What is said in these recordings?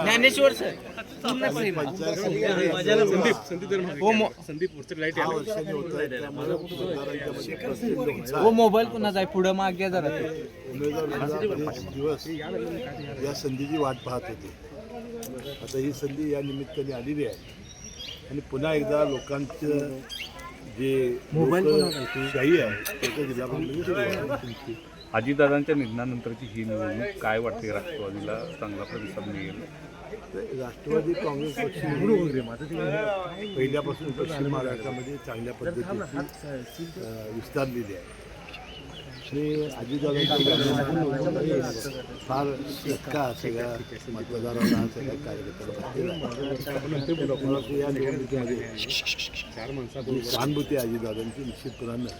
Dnyaneshwar sir हो mobile कुणाचा आहे पुढं मागे जरा दिवस या संधीची वाट पाहत होते. आता ही संधी या निमित्ताने आलेली आहे आणि पुन्हा एकदा लोकांचं जे शाही आहे त्याच्या जिल्हा अजितदादांच्या निधनानंतरची ही निवडणूक काय वाटते? राष्ट्रवादीला चांगला प्रतिसाद मिळेल? राष्ट्रवादी काँग्रेस पक्ष पहिल्यापासून पश्चिम महाराष्ट्रामध्ये चांगल्या पद्धतीची विस्तारलेली आहे आणि अजितदादांची फार इतका सगळ्या मतदारांना सगळ्या कार्यकर्त्यांना या निवडणुकीमध्ये सहानुभूती अजितदादांची निश्चितपणानं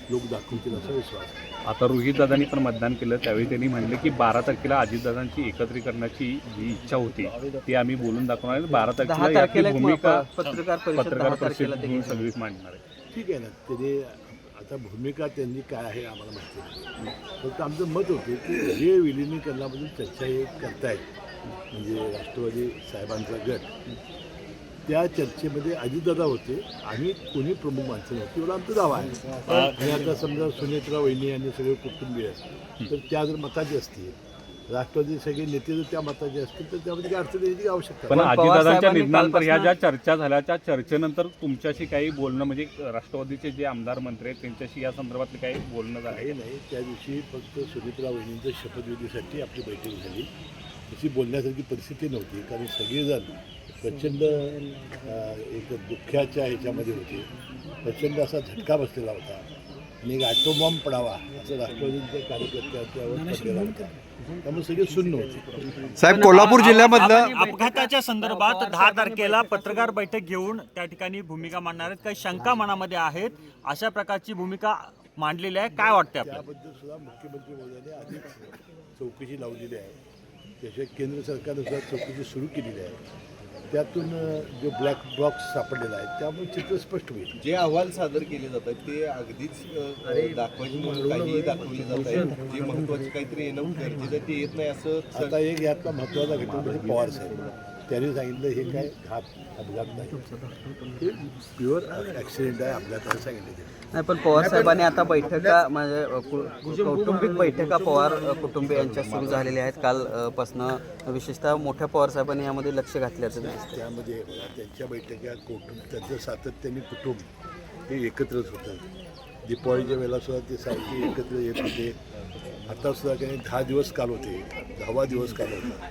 लोक दाखवतील असा विश्वास. आता रोहितदादांनी पण मतदान केलं त्यावेळी त्यांनी म्हणले की 12 तारखेला अजितदादांची एकत्रीकरणाची जी इच्छा होती ती आम्ही बोलून दाखवणार आहे. 12 तारखेला याची भूमिका पत्रकार परिषद सगळीच मांडणार आहे. ठीक आहे ना, त्याने आता भूमिका त्यांनी काय आहे आम्हाला माहिती नाही. फक्त आमचं मत होतं की जे विलिनीकरणाबद्दल चर्चा हे करतायत म्हणजे राष्ट्रवादी साहेबांचा गट, त्या चर्चेमध्ये अजितदादा होते, आम्ही कोणी प्रमुख माणसं नव्हती एवढा आमचा दावा आहे. आणि आता समजा सुनेत्रा वहिनी आणि सगळे कुटुंबीय तर त्या जर मताचे असतील, राष्ट्रवादी सगळे नेते जर त्या मताचे असतील तर त्यामध्ये काही अडचण येण्याची आवश्यकता. पण अजितदादांच्या निधनानंतर ह्या ज्या चर्चा झाल्या त्या चर्चेनंतर तुमच्याशी काही बोलणं म्हणजे राष्ट्रवादीचे जे आमदार मंत्री आहेत त्यांच्याशी या संदर्भातले काही बोलणं झालं नाही. त्या दिवशी फक्त सुनेत्रा वहिनींच्या शपथविधीसाठी आपली बैठक झाली. तशी बोलण्यासारखी परिस्थिती नव्हती कारण सगळेजण प्रचंड एक दुःखाच्या ह्याच्यामध्ये होते. प्रचंड असा झटका बसलेला होता आणि एक ॲटोबॉम्ब पडावा असं राष्ट्रवादीच्या कार्यकर्त्यांच्यावर पडलेला होता. त्यामुळे सगळे शून्य होते. साहेब, कोल्हापूर जिल्ह्यामधलं अपघाताच्या संदर्भात 10 तारखेला पत्रकार बैठक घेऊन त्या ठिकाणी भूमिका मांडणार आहेत. काही शंका मनामध्ये आहेत, अशा प्रकारची भूमिका मांडलेली आहे. काय वाटतं आपल्याला? त्याबद्दल सुद्धा मुख्यमंत्री महोदयांनी आधीच चौकशी लावलेली आहे. त्याशिवाय केंद्र सरकारनं सुद्धा चौकशी सुरू केलेली आहे. त्यातून जो ब्लॅक बॉक्स सापडलेला आहे त्यामुळे चित्र स्पष्ट होईल. जे अहवाल सादर केले जातात ते अगदीच दाखवायची म्हणून काही दाखवले जात आहेत. जे महत्त्वाचे काहीतरी येणं गरजेचं ते येत नाही असं. आता एक यातला महत्त्वाचा घटना म्हणजे पवार साहेब त्यांनी सांगितलं हे काय अपघात नाही, हे प्युअर ॲक्सिडेंट आहे, अपघात आहे सांगितलं. नाही पण पवार साहेबांनी आता बैठका म्हणजे कौटुंबिक बैठका पवार कुटुंबियांच्या सुरू झालेल्या आहेत कालपासनं. विशेषतः मोठ्या पवार साहेबांनी यामध्ये लक्ष घातल्याचं दिसतं. त्यामध्ये त्यांच्या बैठका त्यांचं सातत्याने कुटुंब हे एकत्रच होतं. दीपावलीच्या वेळेला सुद्धा ते सारखे एकत्र येत होते. आता सुद्धा काही 10 दिवस काल होते, 10वा दिवस काल होता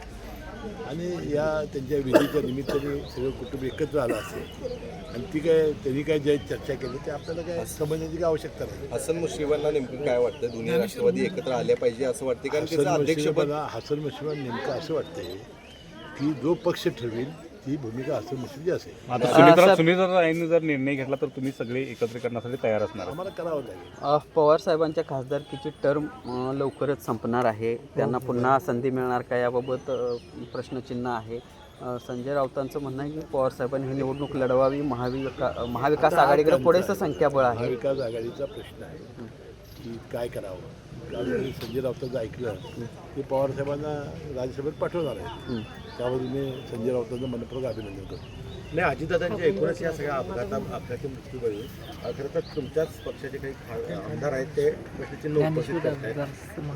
आणि या त्यांच्या विधीच्या निमित्ताने सगळं कुटुंब एकत्र आलं असेल आणि त्यांनी काय जे चर्चा केली ते आपल्याला काय समजण्याची काय आवश्यकता नाही. हसन मुश्रीफांना नेमकं काय वाटतं? दोन्ही राष्ट्रवादी एकत्र आल्या पाहिजे असं वाटते? कारण त्याचं अध्यक्षपद हसन मुश्रीफांना नेमकं असं वाटतंय की जो पक्ष ठरवेल ती भूमिका हसन मुश्रीफची असेल. आता सुनीताताईंनी जर निर्णय घेतला तर तुम्ही सगळे एकत्र करण्यासाठी तयार असणार? आम्हाला करावं लागेल. पवार साहेबांच्या खासदारकीची टर्म लवकरच संपणार आहे. त्यांना पुन्हा संधी मिळणार का याबाबत प्रश्नचिन्ह आहे. संजय राऊतांचं म्हणणं आहे की पवार साहेबांनी ही निवडणूक लढवावी. महाविकास आघाडीकडे पुरेसं संख्याबळ आहे. महाविकास आघाडीचा प्रश्न आहे की काय करावं. कारण संजय राऊतांचं ऐकलं की पवार साहेबांना राज्यसभेत पाठवणार आहे. त्यावरून मी संजय राऊतांचं मनपूर्वक अभिनंदन करतो. नाही, अजितदादांच्या एकूणच या सगळ्या अपघाती मृत्यूबळी खरं तर तुमच्याच पक्षाचे काही आमदार आहेत ते प्रश्नचिन्ह उपस्थित करत आहेत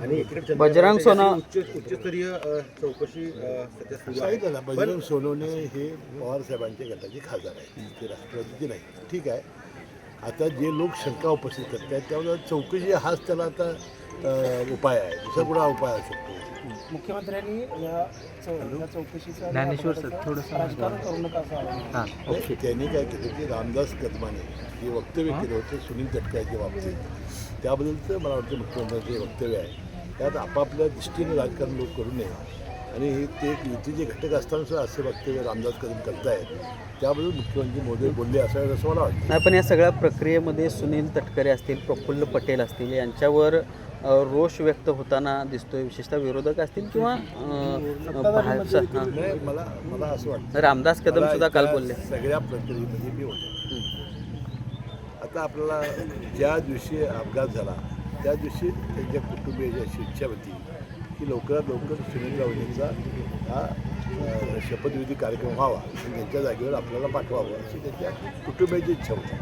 आणि इकडे बजरंग सोनवणे उच्चस्तरीय चौकशी सध्या सुरू आहे. सांगितलं ना, बजरंग सोनवणे हे पवार साहेबांच्या गटाचे खासदार आहेत, ते राष्ट्रवादीचे नाही. ठीक आहे, आता जे लोक शंका उपस्थित करत आहेत त्यामुळे चौकशी हाच त्याला आता उपाय आहे. दुसरा कुठला उपाय असू शकतो? मुख्यमंत्र्यांनी या चौकशीचा ज्ञानेश्वर सर थोडंसं राजकारण करू नका असं त्यांनी काय केलं की रामदास कदमाने जे वक्तव्य केलं होतं सुनील तटकरेच्या बाबतीत त्याबद्दलचं मला वाटतं मुख्यमंत्र्यांचे वक्तव्य आहे. त्यात आपापल्या दृष्टीने राजकारण लोक करू नये आणि हे ते युतीचे घटक असताना सुद्धा असे वक्तव्य रामदास कदम करतायत त्याबद्दल मुख्यमंत्री मोदी बोलले असावेत असं मला वाटतं. नाही पण या सगळ्या प्रक्रियेमध्ये सुनील तटकरे असतील, प्रफुल्ल पटेल असतील यांच्यावर रोष व्यक्त होताना दिसतोय. विशेषतः विरोधक असतील किंवा मला असं वाटतं रामदास कदम सुद्धा काल बोलले सगळ्या प्रक्रियेमध्ये मी होतो. आता आपल्याला ज्या दिवशी अपघात झाला त्या दिवशी त्यांच्या कुटुंबियाची अशी इच्छा होती की लवकरात लवकर सुनील राऊतांचा हा शपथविधी कार्यक्रम व्हावा आणि त्यांच्या जागेवर आपल्याला पाठवावं अशी त्यांच्या कुटुंबियाची इच्छा होती.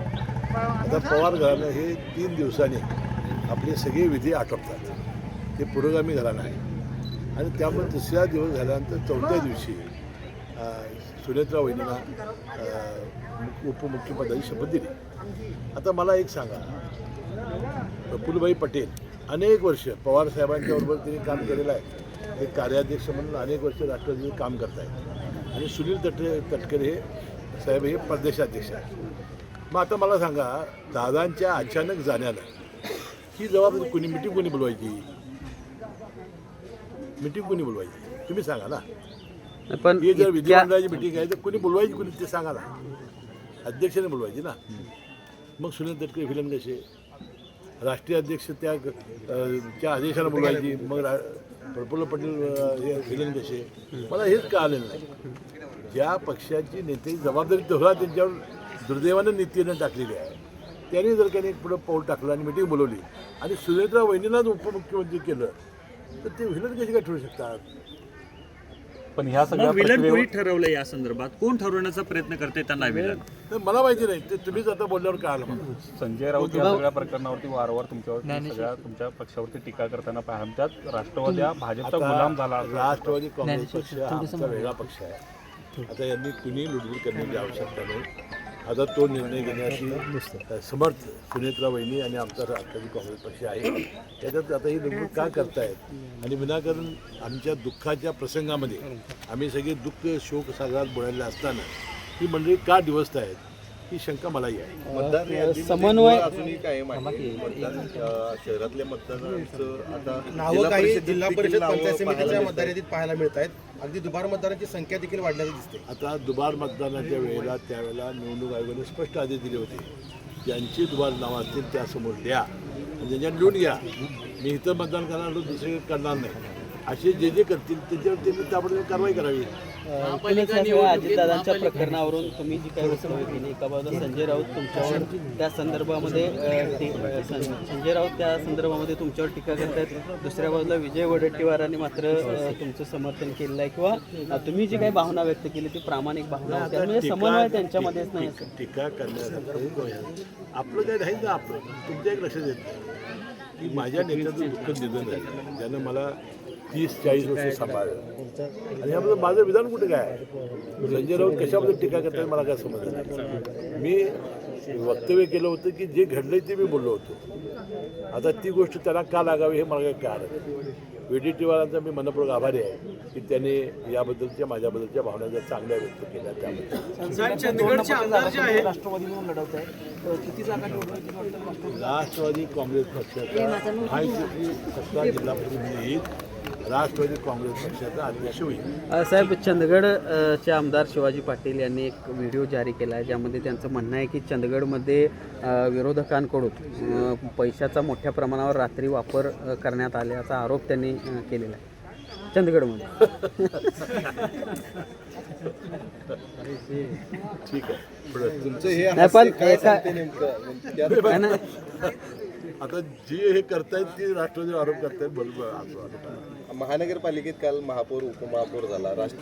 आता पवार घराणं हे 3 दिवसांनी आपले सगळे विधी आटोपतात. ते पुरोगामी घराणं आहे आणि त्यामुळे 3रा दिवस झाल्यानंतर 4थ्या दिवशी सुनेत्रा वहिनींना उपमुख्यपदाची शपथ दिली. आता मला एक सांगा, प्रफुल्लभाई पटेल अनेक वर्ष पवार साहेबांच्याबरोबर त्यांनी काम केलेलं आहे. ते कार्याध्यक्ष म्हणून अनेक वर्ष राष्ट्रवादीचे काम करत आहेत आणि सुनील तटकरे हे साहेब हे प्रदेशाध्यक्ष आहेत. मग आता मला सांगा, दादांच्या अचानक जाण्यानं ही जबाबदारी कोणी मिटिंग कोणी बोलवायची? मिटिंग कोणी बोलवायची तुम्ही सांगा ना. पण ही जर विधिमंडळाची मिटिंग आहे तर कोणी बोलवायची, कोणी ते सांगा ना. अध्यक्षाने बोलवायची ना. मग सुनील तटकरे विलन कसे? राष्ट्रीय अध्यक्ष त्या आदेशाला बोलवायची. मग प्रफुल्ल पटेल हे विलन कसे? मला हेच कळालेलं नाही. ज्या पक्षाची नेते जबाबदारी तेव्हा त्यांच्यावर दुर्दैवानं नीतीनं टाकलेली आहे, त्यांनी जर काही पुढं पाऊल टाकलं आणि मिटिंग बोलवली आणि सुनेत्रा वहिनीलाच उपमुख्यमंत्री केलं तर ते विलन कसे काय ठरू शकतात? पण ह्या सगळ्या मग विलन कोणी प्रक्रियेवर ठरवलं या संदर्भात? कोण ठरवण्याचा प्रयत्न करते त्यांना विलन? तर मला माहिती नाही, ते तुम्हीच आता बोलल्यावर कळालं मला. संजय राऊत या सगळ्या प्रकरणावरती वारंवार तुमच्यावरती सगळ्या तुमच्या पक्षावरती टीका करताना पाहिलं. त्यात राष्ट्रवादी हा भाजपचा गुलाम झाला. राष्ट्रवादी काँग्रेस पक्ष हा आमचा वेगळा पक्ष आहे. आता यांनी कुणी लुडबुड करण्याची आवश्यकता नाही. आता तो निर्णय घेण्याची समर्थ सुनेत्रा वहिनी आणि आमचा राष्ट्रवादी काँग्रेस पक्ष आहे. त्याच्यात आता ही लुडबुड का करतायत आणि विनाकारण आमच्या दुःखाच्या प्रसंगामध्ये आम्ही सगळे दुःख शोक सागरात बुडायला असताना ही मंडळी का डिवचत आहेत ही शंका मलाही आहे. मतदार यादीमध्ये समन्वय- अजूनही कायम आहे. शहरातल्या मतदारांचं आता नावं काही जिल्हा देखील परिषद नावं पंचायत समितीच्या पाहायला मिळतात. मतदार यादीत पाहायला मिळत आहेत. अगदी दुबार मतदारांची संख्या देखील वाढल्याची दिसते. आता दुबार मतदानाच्या वेळेला त्यावेळेला निवडणूक आयोगाने स्पष्ट आदेश दिले होते, ज्यांची दुबार नावं असतील त्यासमोर द्या आणि ज्यांच्या लिहून घ्या. मी इथं मतदान करणार दुसरीकडे करणार नाही असे जे जे करतील त्याच्यावर त्यांनी ताबडतोब कारवाई करावी. अजितदादांच्या प्रकरणावरून तुम्ही जी काही वक्तव्य केली, एका बाजूला संजय राऊत तुमच्यावर त्या संदर्भामध्ये संजय राऊत त्या संदर्भामध्ये तुमच्यावर टीका करतायत, दुसऱ्या बाजूला विजय वडेट्टीवारांनी मात्र तुमचं समर्थन केलेलं आहे किंवा तुम्ही जी काही भावना व्यक्त केली ती प्रामाणिक भावना होती. म्हणजे समन्वय त्यांच्यामध्येच नाही असं. टीका करण्यासाठी आपलं काय राहील ना. आपलं तुमच्या एक लक्षात येत नाही की माझ्या नेत्याचं दुःख निधन झालं, ज्यानं मला 30-40 वर्ष सांभाळलं आणि याबद्दल माझं विधान कुठे काय आहे? संजय राऊत कशाबद्दल टीका करतात मला काय समजलं नाही. मी वक्तव्य केलं होतं की जे घडलंय ते मी बोललो होतो. आता ती गोष्ट त्यांना का लागावी हे मला काय कळलं. वडेट्टीवारांचा मी मनपूर्वक आभारी आहे की त्यांनी याबद्दलच्या माझ्याबद्दलच्या भावना ज्या चांगल्या व्यक्त केल्या त्याबद्दल. राष्ट्रवादी काँग्रेस पक्षाचा महायुतीची सत्ता जिल्हा परिषदेमध्ये येईल. राष्ट्रवादी काँग्रेस पक्षाचा अध्यक्ष होईल. साहेब, चंदगडचे आमदार शिवाजी पाटील यांनी एक व्हिडिओ जारी केला आहे ज्यामध्ये त्यांचं म्हणणं आहे की चंदगडमध्ये विरोधकांकडून पैशाचा मोठ्या प्रमाणावर रात्री वापर करण्यात आल्याचा आरोप त्यांनी केलेला आहे चंदगडमध्ये. ठीक आहे. तुमचं हे नाही, पण हास्य काय एका- सांगते नेमकं? त्यात काय नाही, आता जे हे करतायत ते राष्ट्रवादी आरोप करतायत. बरोबर. महानगरपालिकेत काल महापौर उपमहापौर झाला. राष्ट्रवादी